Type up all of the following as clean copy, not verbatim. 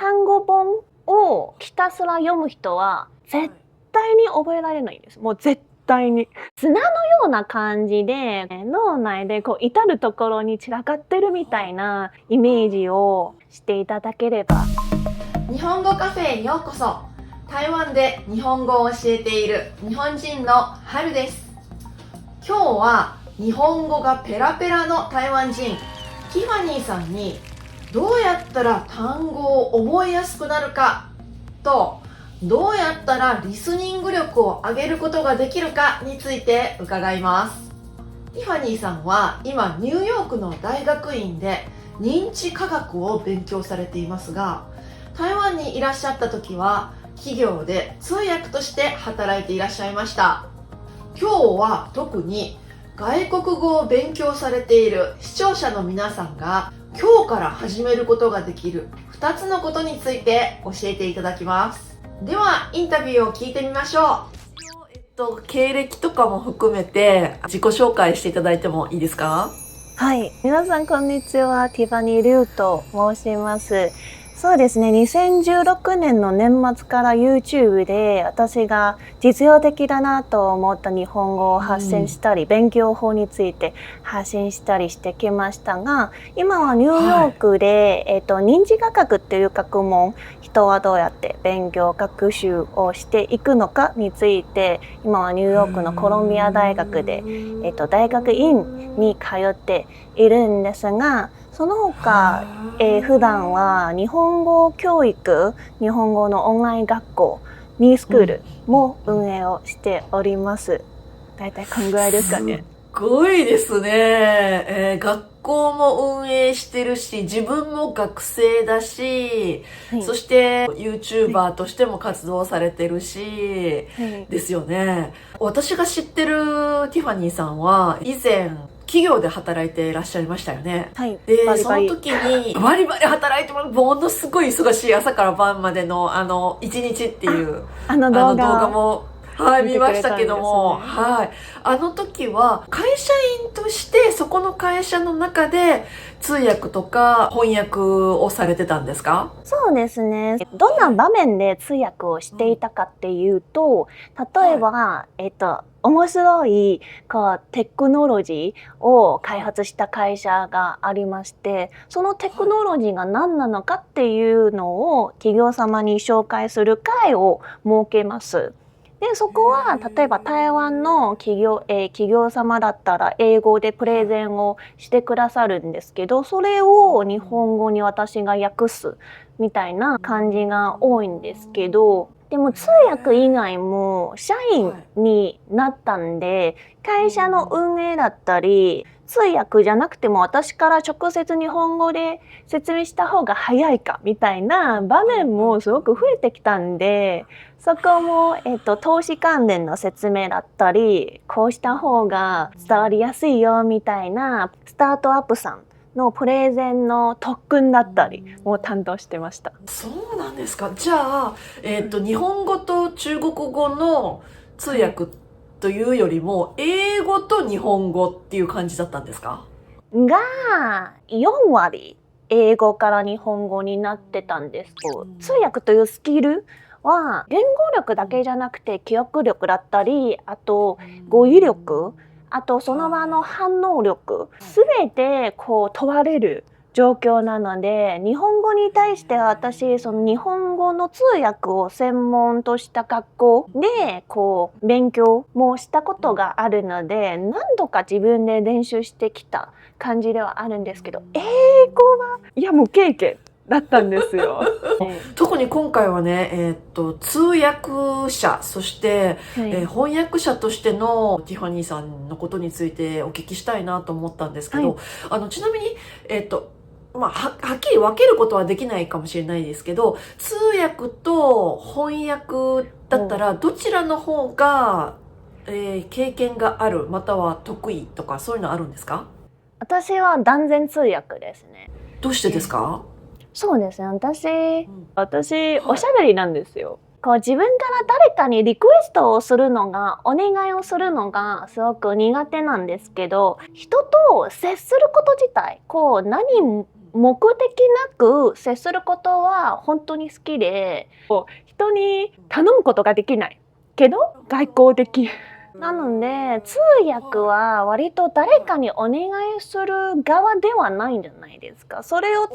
単語本をひたすら読む人は絶対に覚えられないんです。もう絶対に。砂のような感じで脳内でこう至るところに散らかってるみたいなイメージをしていただければ。日本語カフェへようこそ。台湾で日本語を教えている日本人の春です。今日は日本語がペラペラの台湾人ティファニーさんにどうやったら単語を覚えやすくなるかと、どうやったらリスニング力を上げることができるかについて伺います。ティファニーさんは今ニューヨークの大学院で認知科学を勉強されていますが、台湾にいらっしゃった時は企業で通訳として働いていらっしゃいました。今日は特に外国語を勉強されている視聴者の皆さんが今日から始めることができる2つのことについて教えていただきます。ではインタビューを聞いてみましょう。経歴とかも含めて自己紹介していただいてもいいですか？はい、皆さんこんにちは。ティファニー・リュウと申します。そうですね、2016年の年末から YouTube で私が実用的だなと思った日本語を発信したり、勉強法について発信したりしてきましたが、今はニューヨークで、認知科学っていう学問、人はどうやって勉強学習をしていくのかについて、今はニューヨークのコロンビア大学で、大学院に通っているんですが、その他、普段は日本語教育、日本語のオンライン学校、ニースクールも運営をしております。だいたいこんぐらいですかね。すごいですね。学校も運営してるし、自分も学生だし、はい、そして YouTuber としても活動されてるし、はい、ですよね。私が知ってるティファニーさんは以前企業で働いていらっしゃいましたよね。はい、で、バリバリその時にバリバリ働いてものすごい忙しい朝から晩までの一日っていう動動画画も見ましたけども、ね、あの時は会社員としてそこの会社の中で通訳とか翻訳をされてたんですか？そうですね。どんな場面で通訳をしていたかっていうと、例えば、面白いテクノロジーを開発した会社がありまして、そのテクノロジーが何なのかっていうのを企業様に紹介する会を設けます。で、そこは例えば台湾の企業様だったら英語でプレゼンをしてくださるんですけど、それを日本語に私が訳すみたいな感じが多いんですけど、でも通訳以外も社員になったんで、会社の運営だったり、通訳じゃなくても私から直接日本語で説明した方が早いかみたいな場面もすごく増えてきたんで、そこも、投資関連の説明だったり、こうした方が伝わりやすいよみたいなスタートアップさんのプレゼンの特訓だったりも担当してました。そうなんですか。じゃあ、日本語と中国語の通訳というよりも、英語と日本語っていう感じだったんですか？が、4割英語から日本語になってたんですけど、通訳というスキルは言語力だけじゃなくて記憶力だったり、あと語彙力、あとその場の反応力、すべて問われる状況なので、日本語に対して私その日本語の通訳を専門とした学校で勉強もしたことがあるので、何度か自分で練習してきた感じではあるんですけど、英語はいや無経験だったんですよ。特に今回はね、通訳者、そして、翻訳者としてのティファニーさんのことについてお聞きしたいなと思ったんですけど、ちなみに、はっきり分けることはできないかもしれないですけど、通訳と翻訳だったらどちらの方が、経験がある、または得意とかそういうのあるんですか？私は断然通訳ですね。どうしてですか？そうですね。私おしゃべりなんですよ。自分から誰かにリクエストをするのが、お願いをするのがすごく苦手なんですけど、人と接すること自体、何目的なく接することは本当に好きで、人に頼むことができないけど外交的。なので通訳は割と誰かにお願いする側ではないんじゃないですか。それを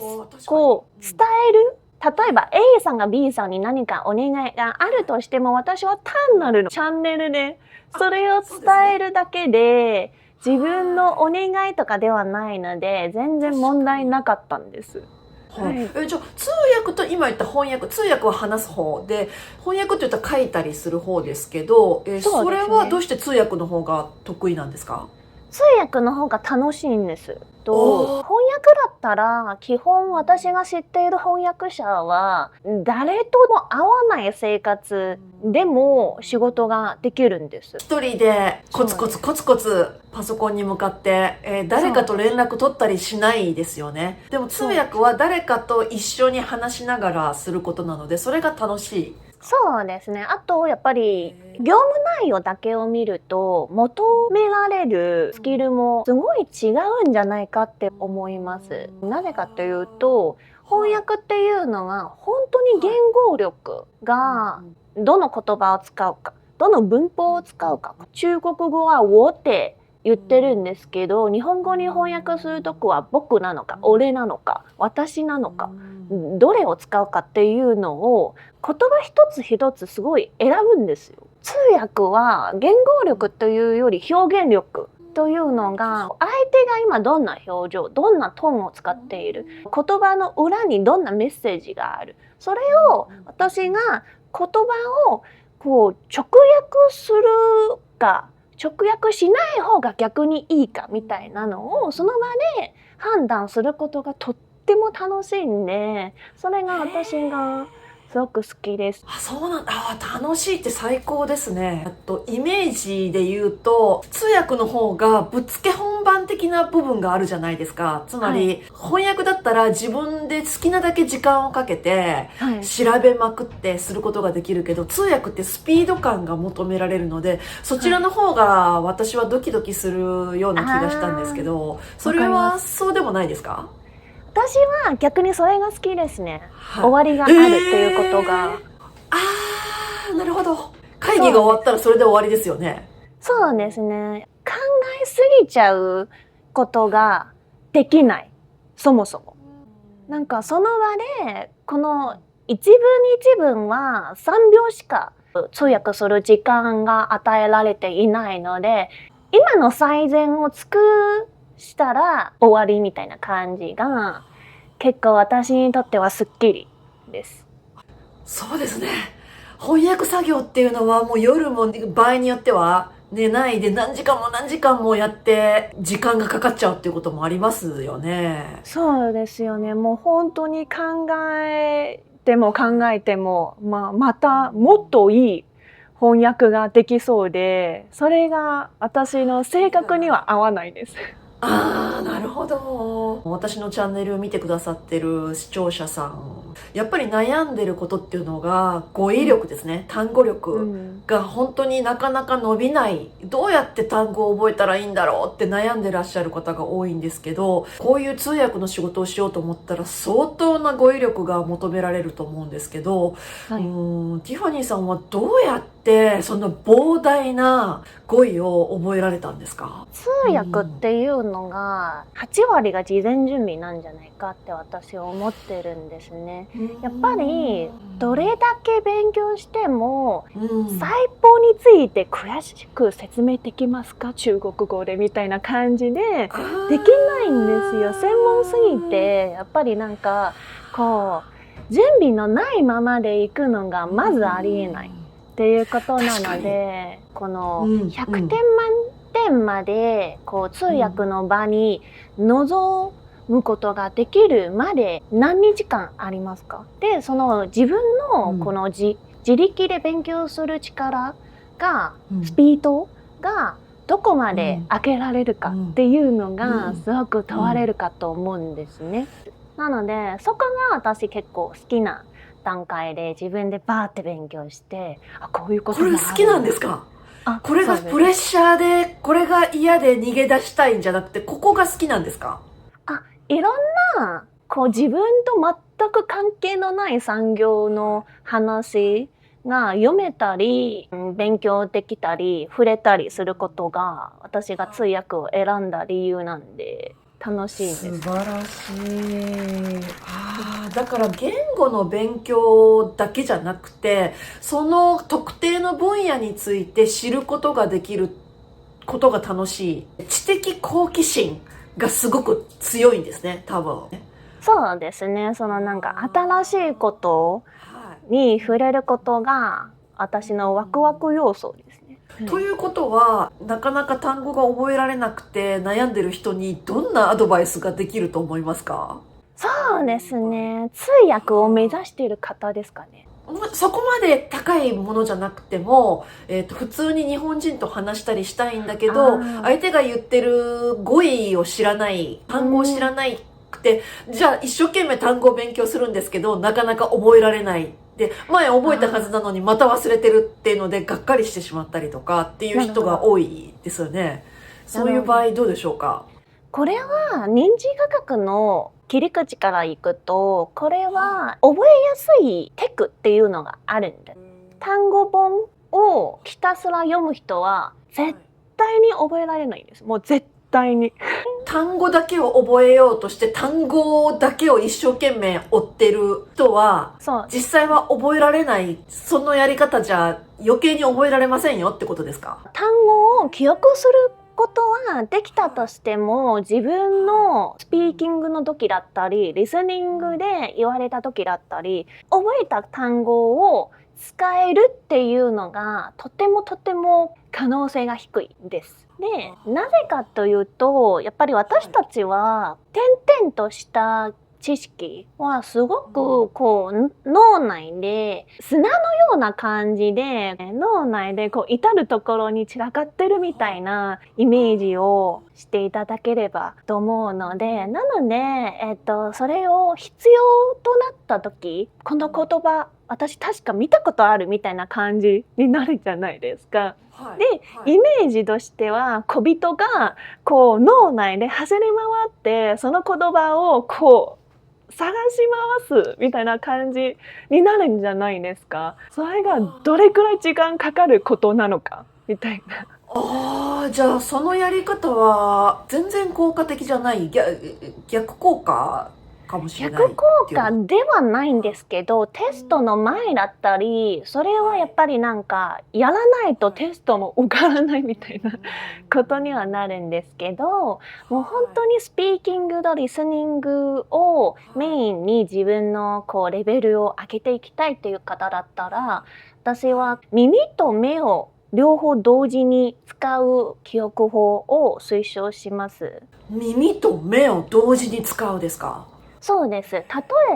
こう伝える。例えば A さんが B さんに何かお願いがあるとしても、私は単なるチャンネルでそれを伝えるだけで、自分のお願いとかではないので全然問題なかったんです。はい、じゃあ通訳と今言った翻訳、通訳は話す方で、翻訳って言ったら書いたりする方ですけど、それはどうして通訳の方が得意なんですか？通訳の方が楽しいんです。翻訳だったら基本私が知っている翻訳者は誰とも会わない生活でも仕事ができるんです。一人でコツコツコツコツパソコンに向かって、誰かと連絡取ったりしないですよね。でも通訳は誰かと一緒に話しながらすることなので、それが楽しい。そうですね。あとやっぱり業務内容だけを見ると求められるスキルもすごい違うんじゃないかって思います。なぜかというと、翻訳っていうのは本当に言語力がどの言葉を使うか、どの文法を使うか。中国語は我って言ってるんですけど、日本語に翻訳するときは僕なのか、俺なのか、私なのか、どれを使うかっていうのを言葉一つ一つすごい選ぶんですよ。通訳は言語力というより表現力というのが、相手が今どんな表情、どんなトーンを使っている、言葉の裏にどんなメッセージがある、それを私が言葉をこう直訳するか直訳しない方が逆にいいかみたいなのをその場で判断することがとっても楽しいんで、それが私がすごく好きです。そうなんだ。楽しいって最高ですね。あとイメージで言うと、通訳の方がぶっつけ本番的な部分があるじゃないですか。つまり、翻訳だったら自分で好きなだけ時間をかけて調べまくってすることができるけど、通訳ってスピード感が求められるので、そちらの方が私はドキドキするような気がしたんですけど、それはそうでもないですか？私は逆にそれが好きですね。終わりがあるっていうことが。なるほど。会議が終わったらそれで終わりですよね。そうですね。考えすぎちゃうことができない。そもそも。なんかその場でこの一文一文は3秒しか通訳する時間が与えられていないので、今の最善を尽くしたら終わりみたいな感じが結構私にとってはスッキリです。そうですね。翻訳作業っていうのはもう夜も場合によっては寝ないで何時間も何時間もやって時間がかかっちゃうっていうこともありますよね。そうですよね。もう本当に考えても考えても、またもっといい翻訳ができそうで、それが私の性格には合わないです。なるほど。私のチャンネルを見てくださってる視聴者さん、やっぱり悩んでることっていうのが語彙力ですね。単語力が本当になかなか伸びない。どうやって単語を覚えたらいいんだろうって悩んでらっしゃる方が多いんですけど、こういう通訳の仕事をしようと思ったら相当な語彙力が求められると思うんですけど、ティファニーさんはどうやってそんな膨大な語彙を覚えられたんですか？通訳っていうのが8割が事前準備なんじゃないかって私は思ってるんですね。やっぱりどれだけ勉強しても細胞について詳しく説明できますか、中国語でみたいな感じでできないんですよ。専門すぎてやっぱりなんかこう準備のないままでいくのがまずありえないっていうことなので、この100点満点までこう通訳の場に臨むことができるまで何日間ありますか？で、その自分のこの自力で勉強する力が、スピードがどこまで上げられるかっていうのがすごく問われるかと思うんですね。なのでそこが私結構好きな段階で、自分でバーって勉強して、こういうこともある。これ好きなんですか？これがプレッシャーで、これが嫌で逃げ出したいんじゃなくて、ここが好きなんですか？いろんなこう自分と全く関係のない産業の話が読めたり、勉強できたり、触れたりすることが私が通訳を選んだ理由なんで楽しいです。素晴らしい。だから言語の勉強だけじゃなくて、その特定の分野について知ることができることが楽しい。知的好奇心がすごく強いんですね、多分。そうですね。そのなんか新しいことに触れることが私のワクワク要素ですね。ということは、なかなか単語が覚えられなくて悩んでる人にどんなアドバイスができると思いますか？そうですね。通訳を目指している方ですかね。そこまで高いものじゃなくても、普通に日本人と話したりしたいんだけど、相手が言ってる語彙を知らない、単語を知らないくて、じゃあ一生懸命単語を勉強するんですけど、なかなか覚えられない。で、前覚えたはずなのにまた忘れてるっていうので、がっかりしてしまったりとかっていう人が多いですよね。そういう場合どうでしょうか？これは認知科学の切り口からいくと、これは覚えやすいテクっていうのがあるんです。単語本をひたすら読む人は絶対に覚えられないんです。もう絶対に。単語だけを覚えようとして単語だけを一生懸命追ってる人は、実際は覚えられない。そのやり方じゃ余計に覚えられませんよってことですか？単語を記憶することはできたとしても、自分のスピーキングの時だったり、リスニングで言われた時だったり、覚えた単語を使えるっていうのがとても可能性が低いです。で、なぜかというと、やっぱり私たちは点々とした知識はすごくこう脳内で砂のような感じで、脳内でこう至るところに散らかってるみたいなイメージをしていただければと思うので、なので、それを必要となった時、この言葉私確か見たことあるみたいな感じになるじゃないですか。で、イメージとしては小人がこう脳内で走り回ってその言葉をこう探し回すみたいな感じになるんじゃないですか。それがどれくらい時間かかることなのかみたいな。じゃあそのやり方は全然効果的じゃない、逆効果かもしれない。逆効果ではないんですけど、テストの前だったり、それはやっぱりなんかやらないとテストも受からないみたいなことにはなるんですけど、もう本当にスピーキングとリスニングをメインに自分のこうレベルを上げていきたいっていう方だったら、私は耳と目を両方同時に使う記憶法を推奨します。耳と目を同時に使うですか？そうです。例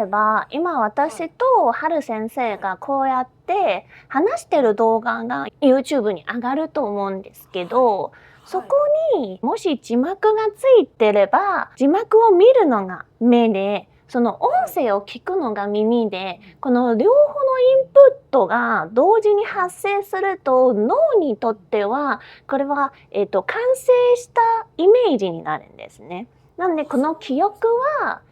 えば今私と春先生がこうやって話してる動画が YouTube に上がると思うんですけど、そこにもし字幕がついてれば字幕を見るのが目で、その音声を聞くのが耳で、この両方のインプットが同時に発生すると脳にとってはこれは、完成したイメージになるんですね。なのでこの記憶は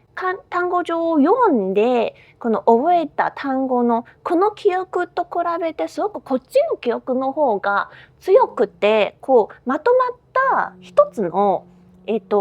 単語帳を読んでこの覚えた単語のこの記憶と比べてすごくこっちの記憶の方が強くて、こうまとまった一つの、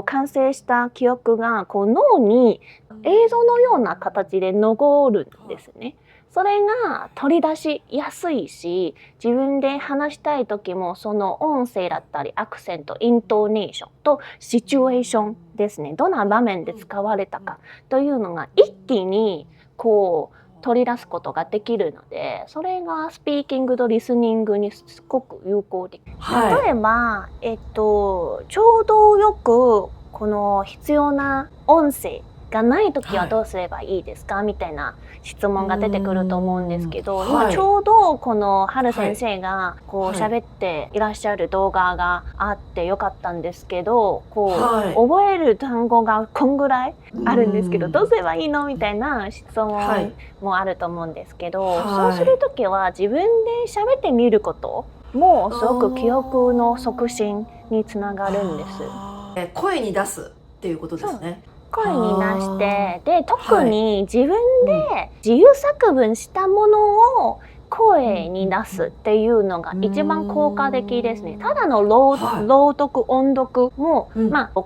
完成した記憶がこう脳に映像のような形で残るんですね。それが取り出しやすいし、自分で話したい時もその音声だったりアクセント、イントネーションとシチュエーションですね。どんな場面で使われたかというのが一気にこう取り出すことができるので、それがスピーキングとリスニングにすごく有効的。例えば、ちょうどよくこの必要な音声がないときはどうすればいいですか、みたいな質問が出てくると思うんですけど、今ちょうどこの春先生がこう喋っていらっしゃる動画があってよかったんですけど、こう、覚える単語がこんぐらいあるんですけど、どうすればいいのみたいな質問もあると思うんですけど、そうするときは自分で喋ってみることもすごく記憶の促進につながるんです。声に出すっていうことですね。声に出して、で特に自分で自由作文したものを声に出すっていうのが一番効果的ですね。ただの朗読、音読も、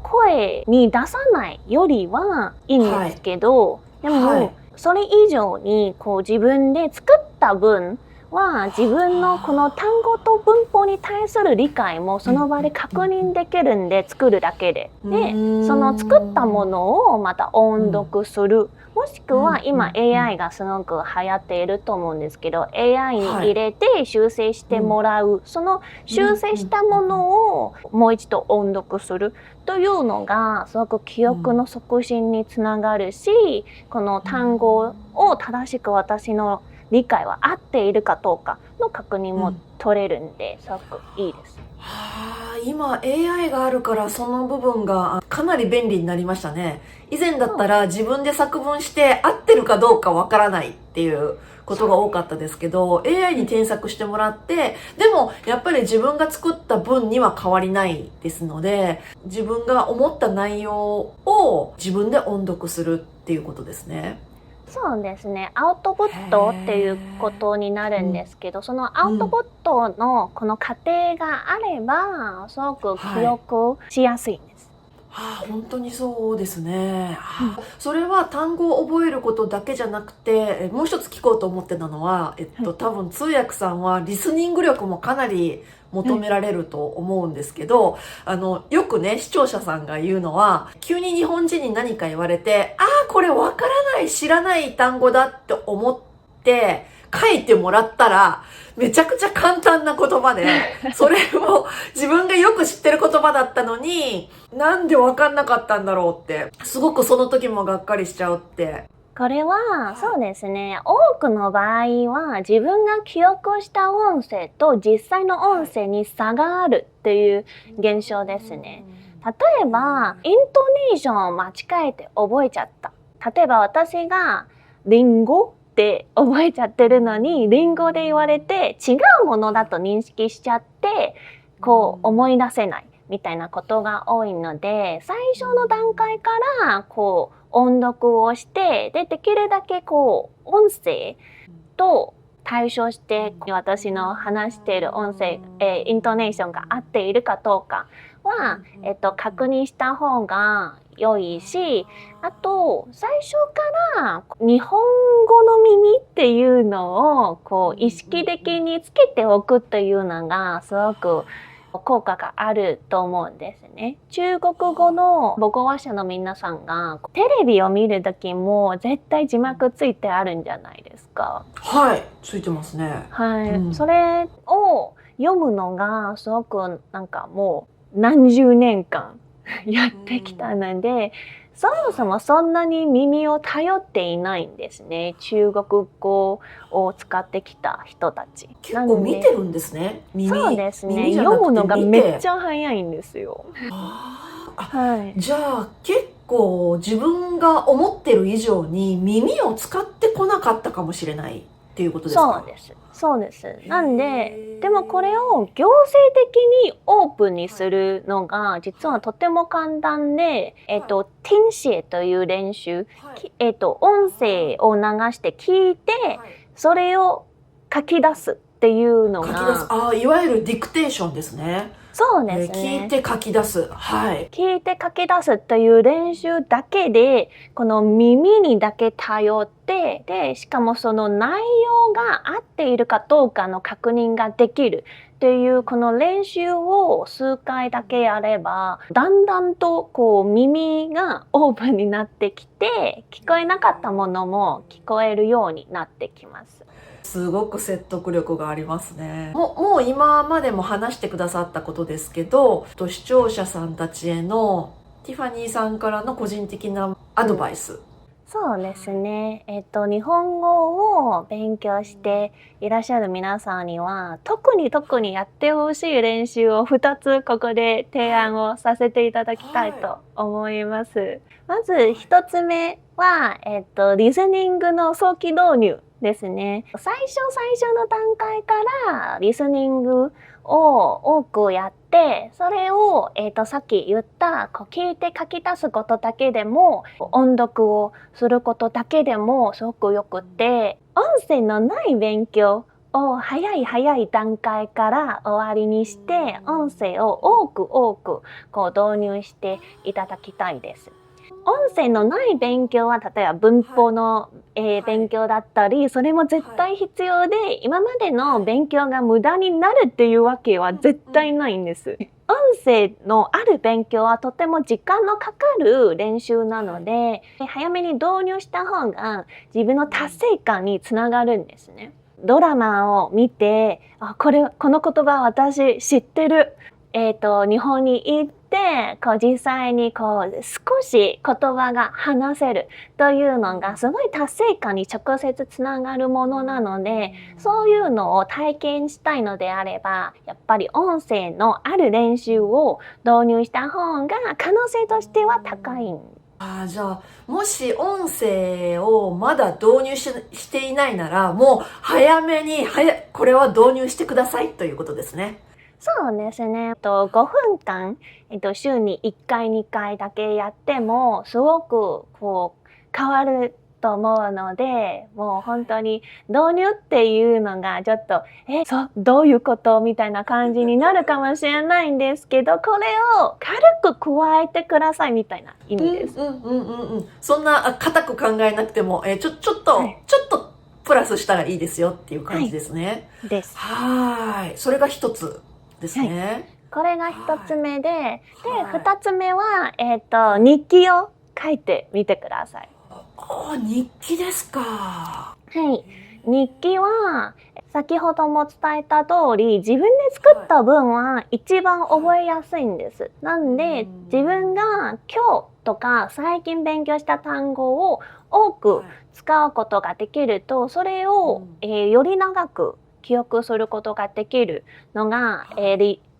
声に出さないよりはいいんですけど、でも、それ以上に自分で作った文は自分のこの単語と文法に対する理解もその場で確認できるんで、作るだけで。で、その作ったものをまた音読する。もしくは今 AI がすごく流行っていると思うんですけど、AI に入れて修正してもらう。その修正したものをもう一度音読するというのがすごく記憶の促進につながるし、この単語を正しく私の理解は合っているかどうかの確認も取れるんで、すごくいいです。今 AI があるからその部分がかなり便利になりましたね。以前だったら自分で作文して合ってるかどうかわからないっていうことが多かったですけど、AI に添削してもらって、でもやっぱり自分が作った文には変わりないですので、自分が思った内容を自分で音読するっていうことですね。そうですね。アウトプットっていうことになるんですけど、そのアウトプットのこの過程があれば、すごく記憶しやすいんです。本当にそうですね。それは単語を覚えることだけじゃなくて、もう一つ聞こうと思ってたのは、多分通訳さんはリスニング力もかなり求められると思うんですけど、よくね、視聴者さんが言うのは、急に日本人に何か言われて、これわからない、知らない単語だって思って書いてもらったら、めちゃくちゃ簡単な言葉で、それも自分がよく知ってる言葉だったのに、なんでわかんなかったんだろうって、すごくその時もがっかりしちゃうって。これはそうですね。多くの場合は自分が記憶した音声と実際の音声に差があるっていう現象ですね。例えば、イントネーションを間違えて覚えちゃった。例えば私がリンゴって覚えちゃってるのに、リンゴで言われて違うものだと認識しちゃって、思い出せないみたいなことが多いので、最初の段階から音読をして、できるだけ音声と対照して私の話している音声、イントネーションが合っているかどうかは、確認した方が良いし、あと最初から日本語の耳っていうのを意識的につけておくというのがすごく効果があると思うんですね。中国語の母語話者の皆さんがテレビを見るときも絶対字幕ついてあるんじゃないですか。はい、ついてますね。それを読むのがすごくもう何十年間やってきたので、そもそもそんなに耳を頼っていないんですね。中国語を使ってきた人たち。結構見てるんですね。そうですね。読むのがめっちゃ早いんですよ。じゃあ結構自分が思ってる以上に耳を使ってこなかったかもしれないっていうことですか？そうです。なんで、でもこれを行政的にオープンにするのが実はとても簡単で、听写という練習、音声を流して聞いて、それを書き出すっていうのが、いわゆるディクテーションですね。そうですね。聞いて書き出す。聞いて書き出すという練習だけで、この耳にだけ頼って、で、しかもその内容が合っているかどうかの確認ができるっていうこの練習を数回だけやれば、だんだんと耳がオープンになってきて、聞こえなかったものも聞こえるようになってきます。すごく説得力がありますね。もう今までも話してくださったことですけど、視聴者さんたちへのティファニーさんからの個人的なアドバイス。そうですね。日本語を勉強していらっしゃる皆さんには、特にやってほしい練習を2つここで提案をさせていただきたいと思います。まず1つ目は、リスニングの早期導入ですね。最初の段階からリスニングを多くやって、それを、さっき言った聞いて書き出すことだけでも、音読をすることだけでもすごくよくて、音声のない勉強を早い段階から終わりにして、音声を多く導入していただきたいです。音声のない勉強は、例えば文法の、勉強だったり、それも絶対必要で、今までの勉強が無駄になるっていうわけは絶対ないんです。音声のある勉強はとても時間のかかる練習なので、早めに導入した方が自分の達成感につながるんですね。ドラマを見て、この言葉私知ってる。日本に行って実際に少し言葉が話せるというのがすごい達成感に直接つながるものなので、そういうのを体験したいのであれば、やっぱり音声のある練習を導入した方が可能性としては高い。じゃあもし音声をまだ導入していないなら、もう早めにこれは導入してくださいということですね。そうですね。5分間、週に1回、2回だけやっても、すごく変わると思うので、もう本当に導入っていうのがちょっと、どういうことみたいな感じになるかもしれないんですけど、これを軽く加えてくださいみたいな意味です。そんな固く考えなくても、ちょっとプラスしたらいいですよっていう感じですね。です。それが一つ。ですね。これが一つ目で、二つ目は、日記を書いてみてください。日記ですか。はい。日記は、先ほども伝えた通り、自分で作った文は一番覚えやすいんです。なんで、自分が今日とか最近勉強した単語を多く使うことができると、それを、より長く記憶することができるのが、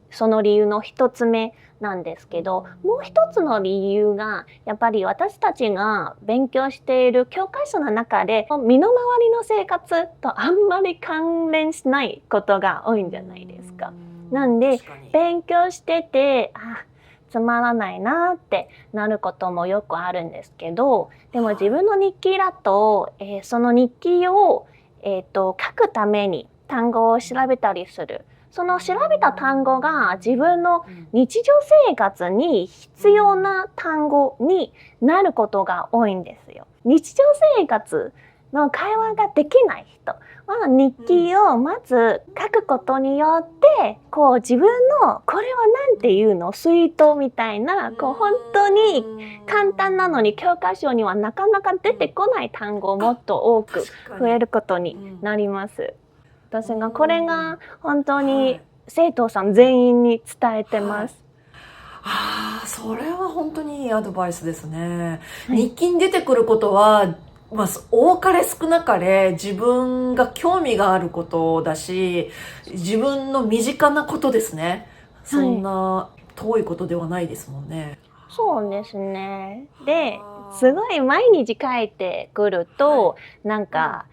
その理由の一つ目なんですけど、もう一つの理由がやっぱり私たちが勉強している教科書の中で身の回りの生活とあんまり関連しないことが多いんじゃないですか。なんで勉強しててつまらないなってなることもよくあるんですけど、でも自分の日記だと、その日記を、書くために単語を調べたりする。その調べた単語が自分の日常生活に必要な単語になることが多いんですよ。日常生活の会話ができない人は日記をまず書くことによって自分のこれは何ていうの水筒みたいな本当に簡単なのに教科書にはなかなか出てこない単語をもっと多く増えることになります。私がこれが本当に生徒さん全員に伝えてます。それは本当にいいアドバイスですね。日記に出てくることは、多かれ少なかれ自分が興味があることだし、自分の身近なことですね。そんな遠いことではないですもんね。そうですね。で、すごい毎日書いてくると、なんか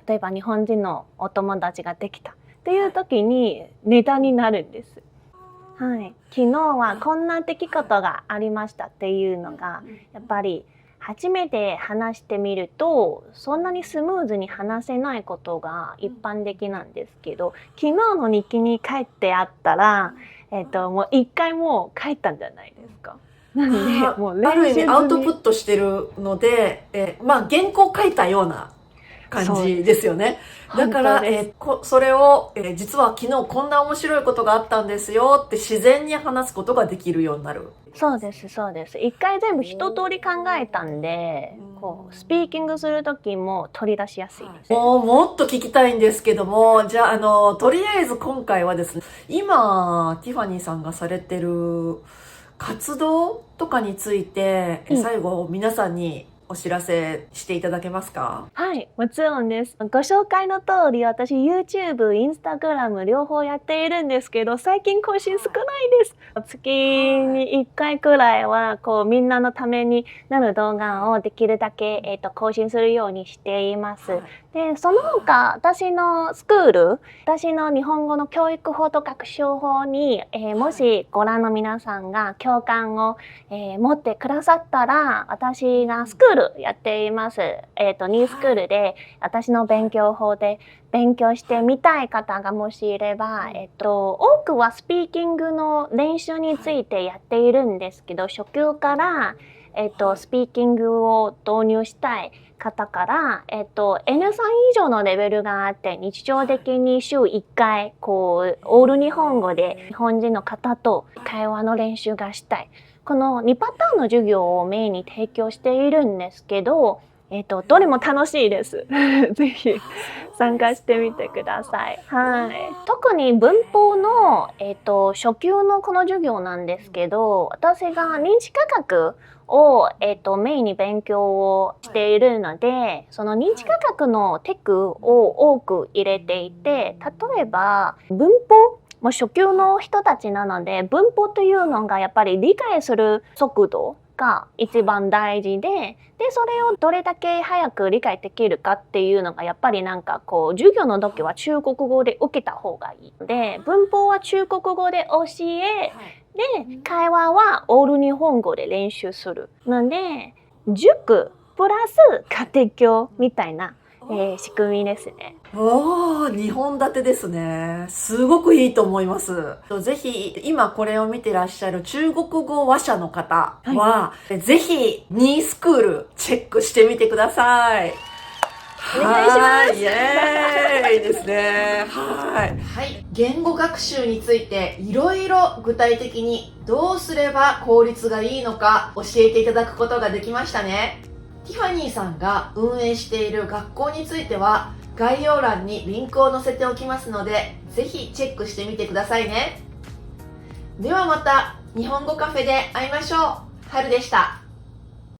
例えば日本人のお友達ができたっていう時にネタになるんです。昨日はこんな出来事がありましたっていうのがやっぱり初めて話してみるとそんなにスムーズに話せないことが一般的なんですけど、昨日の日記に書いてあったら、もう一回もう書いたんじゃないですか。なんでもうある意味アウトプットしてるので、原稿書いたような感じですよね。だから、それを、実は昨日こんな面白いことがあったんですよって自然に話すことができるようになる。そうです。一回全部一通り考えたんで、スピーキングする時も取り出しやすいです。もっと聞きたいんですけども、じゃあ、とりあえず今回はですね、今、ティファニーさんがされてる活動とかについて、最後皆さんにお知らせしていただけますか？はい、もちろんです。ご紹介の通り、私 YouTube、Instagram 両方やっているんですけど、最近更新少ないです。月に1回くらいはみんなのためになる動画をできるだけ、更新するようにしています。で、その他、私のスクール、私の日本語の教育法と学習法に、もしご覧の皆さんが共感を、持ってくださったら、私がスクールやっています。ニースクールで私の勉強法で勉強してみたい方がもしいれば、多くはスピーキングの練習についてやっているんですけど、初級から、スピーキングを導入したい方から、N3 以上のレベルがあって、日常的に週1回、オール日本語で日本人の方と会話の練習がしたい。この2パターンの授業をメインに提供しているんですけど、どれも楽しいです。ぜひ参加してみてください。はい。特に文法の、初級のこの授業なんですけど、私が認知科学を、メインに勉強をしているので、その認知科学のテクを多く入れていて、例えば文法もう初級の人たちなので、文法というのがやっぱり理解する速度が一番大事で、それをどれだけ早く理解できるかっていうのがやっぱり授業の時は中国語で受けた方がいいので、文法は中国語で教え、で、会話はオール日本語で練習するので、塾プラス家庭教みたいな、仕組みですね。おー、2本立てですね。すごくいいと思います。ぜひ、今これを見てらっしゃる中国語話者の方は、ぜひ、ニースクールチェックしてみてください。お願いします。イエーイですね。はい。言語学習についていろいろ具体的にどうすれば効率がいいのか教えていただくことができましたね。ティファニーさんが運営している学校については概要欄にリンクを載せておきますので、ぜひチェックしてみてくださいね。ではまた日本語カフェで会いましょう。はるでした。